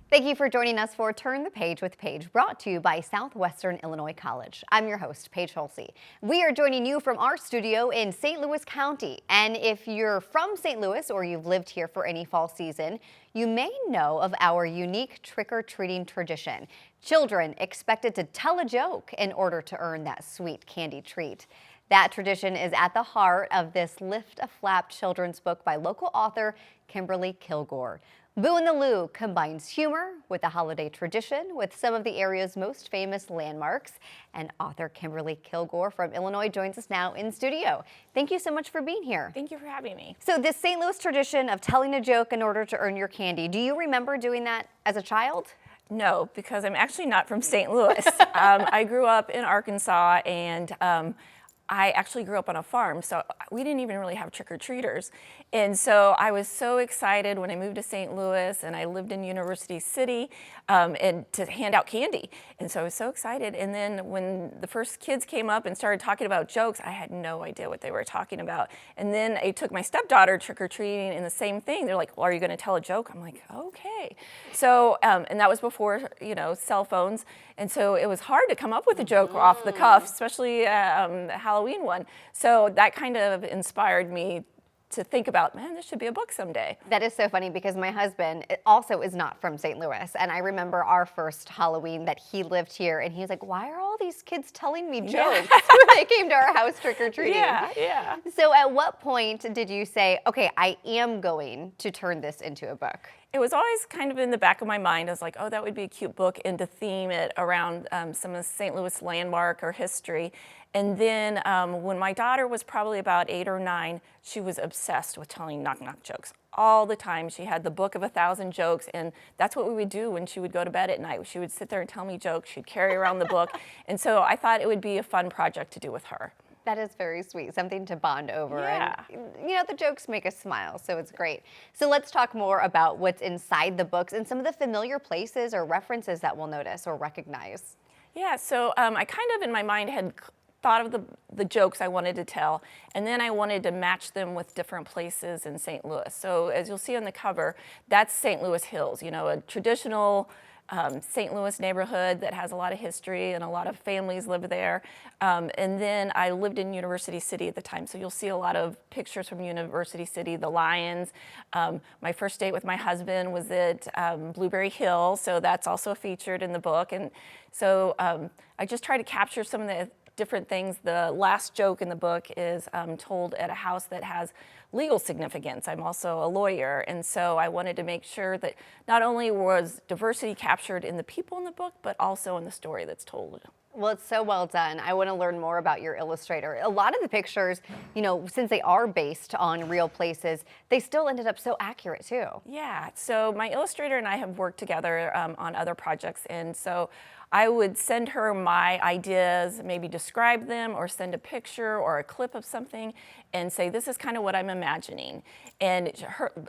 Thank you for joining us for Turn the Page with Paige, brought to you by Southwestern Illinois College. I'm your host, Paige Hulsey. We are joining you from our studio in St. Louis County. And if you're from St. Louis or you've lived here for any fall season, you may know of our unique trick-or-treating tradition. Children expected to tell a joke in order to earn that sweet candy treat. That tradition is at the heart of this Lift a Flap children's book by local author Kimberly Kilgore. Boo and the Lou combines humor with the holiday tradition with some of the area's most famous landmarks. And author Kimberly Kilgore from Illinois joins us now in studio. Thank you so much for being here. Thank you for having me. So this St. Louis tradition of telling a joke in order to earn your candy, do you remember doing that as a child? No, because I'm actually not from St. Louis. I grew up in Arkansas, and I actually grew up on a farm, so we didn't even really have trick-or-treaters. And so I was so excited when I moved to St. Louis and I lived in University City and to hand out candy. And so I was so excited. And then when the first kids came up and started talking about jokes, I had no idea what they were talking about. And then I took my stepdaughter trick-or-treating and the same thing. They're like, well, are you going to tell a joke? I'm like, okay. So, and that was before, cell phones. And so it was hard to come up with a joke off the cuff, especially the Halloween one. So that kind of inspired me to think about, man, this should be a book someday. That is so funny because my husband also is not from St. Louis. And I remember our first Halloween that he lived here, and he was like, why are all these kids telling me jokes when they came to our house trick-or-treating? Yeah. So at what point did you say, okay, I am going to turn this into a book? It was always kind of in the back of my mind. I was like, oh, that would be a cute book, and to theme it around some of the St. Louis landmark or history. And then when my daughter was probably about 8 or 9, she was obsessed with telling knock-knock jokes all the time. She had the book of 1,000 jokes, and that's what we would do when she would go to bed at night. She would sit there and tell me jokes. She'd carry around the book. And so I thought it would be a fun project to do with her. That is very sweet, something to bond over. Yeah. And, the jokes make us smile, so it's great. So let's talk more about what's inside the books and some of the familiar places or references that we'll notice or recognize. Yeah, so I kind of in my mind had thought of the jokes I wanted to tell, and then I wanted to match them with different places in St. Louis. So as you'll see on the cover, that's St. Louis Hills, a traditional St. Louis neighborhood that has a lot of history and a lot of families live there. And then I lived in University City at the time, so you'll see a lot of pictures from University City, the Lions. My first date with my husband was at Blueberry Hill, so that's also featured in the book. And so I just try to capture some of the different things. The last joke in the book is told at a house that has legal significance. I'm also a lawyer, and so I wanted to make sure that not only was diversity captured in the people in the book, but also in the story that's told. Well, it's so well done. I want to learn more about your illustrator. A lot of the pictures, since they are based on real places, they still ended up so accurate too. Yeah, so my illustrator and I have worked together on other projects, and so I would send her my ideas, maybe describe them, or send a picture or a clip of something and say, this is kind of what I'm imagining. And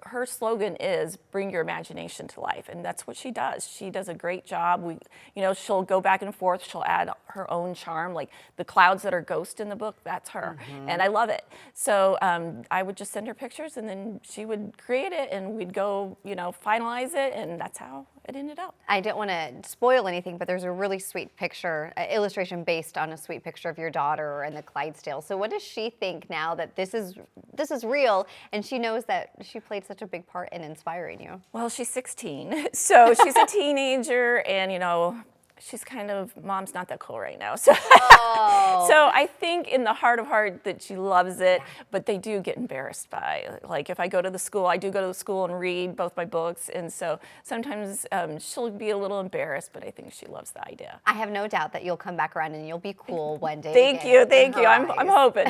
her slogan is, bring your imagination to life. And that's what she does. She does a great job. She'll go back and forth. She'll add her own charm. Like the clouds that are ghost in the book, that's her. Mm-hmm. And I love it. So I would just send her pictures, and then she would create it, and we'd go, finalize it, and that's how it ended up. I don't want to spoil anything, but there's a really sweet picture, illustration based on a sweet picture of your daughter and the Clydesdale. So what does she think now that this is real, and she knows that she played such a big part in inspiring you? Well, she's 16, so she's a teenager, and she's kind of, mom's not that cool right now. So, so I think in the heart of heart that she loves it, but they do get embarrassed by, like if I go to the school, I do go to the school and read both my books. And so sometimes she'll be a little embarrassed, but I think she loves the idea. I have no doubt that you'll come back around and you'll be cool one day. Thank you. I'm hoping.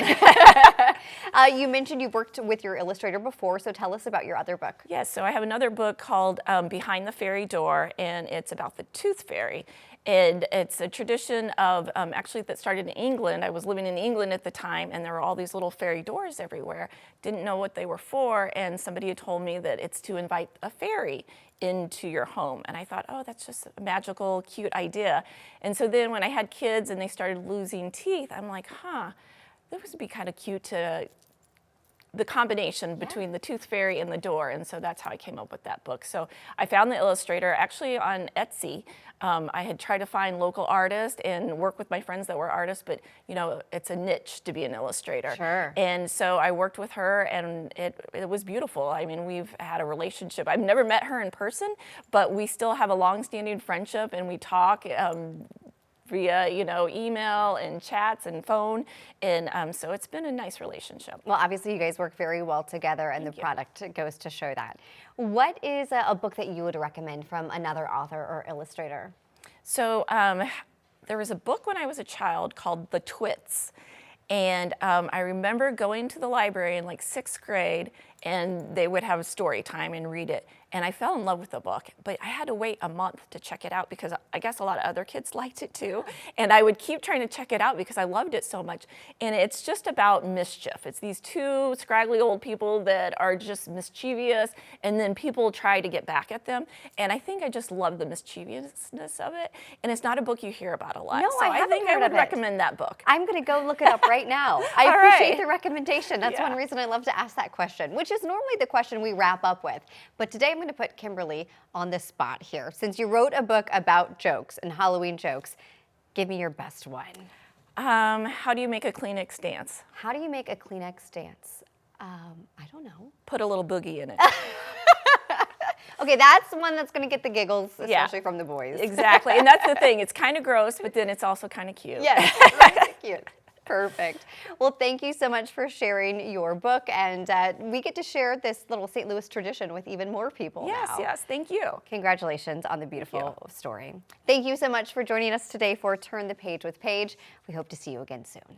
You mentioned you've worked with your illustrator before, so tell us about your other book. Yes, so I have another book called Behind the Fairy Door, and it's about the Tooth Fairy. And it's a tradition of, actually that started in England. I was living in England at the time, and there were all these little fairy doors everywhere. Didn't know what they were for, and somebody had told me that it's to invite a fairy into your home. And I thought, oh, that's just a magical, cute idea. And so then when I had kids and they started losing teeth, I'm like, this would be kind of cute to the combination between the Tooth Fairy and the door, and so that's how I came up with that book. So I found the illustrator actually on Etsy. I had tried to find local artists and work with my friends that were artists, but you know, it's a niche to be an illustrator. Sure. And so I worked with her, and it was beautiful. I mean, we've had a relationship. I've never met her in person, but we still have a long-standing friendship, and we talk via, you know, email and chats and phone, and so it's been a nice relationship. Well, obviously you guys work very well together, and the product goes to show that. What is a book that you would recommend from another author or illustrator? So there was a book when I was a child called The Twits, and I remember going to the library in like 6th grade, and they would have a story time and read it. And I fell in love with the book, but I had to wait a month to check it out because I guess a lot of other kids liked it too. And I would keep trying to check it out because I loved it so much. And it's just about mischief. It's these two scraggly old people that are just mischievous, and then people try to get back at them. And I think I just love the mischievousness of it. And it's not a book you hear about a lot. No, so I think I would recommend that book. I'm going to go look it up right now. I All appreciate right. the recommendation. That's one reason I love to ask that question, which is normally the question we wrap up with. But today I'm going to put Kimberly on the spot here. Since you wrote a book about jokes and Halloween jokes, give me your best one. How do you make a Kleenex dance? How do you make a Kleenex dance? I don't know. Put a little boogie in it. Okay, that's one that's going to get the giggles, especially from the boys. Exactly, and that's the thing. It's kind of gross, but then it's also kind of cute. Yes, that's cute. Perfect. Well, thank you so much for sharing your book, and we get to share this little St. Louis tradition with even more people now. Yes, thank you. Congratulations on the beautiful story. Thank you so much for joining us today for Turn the Page with Paige. We hope to see you again soon.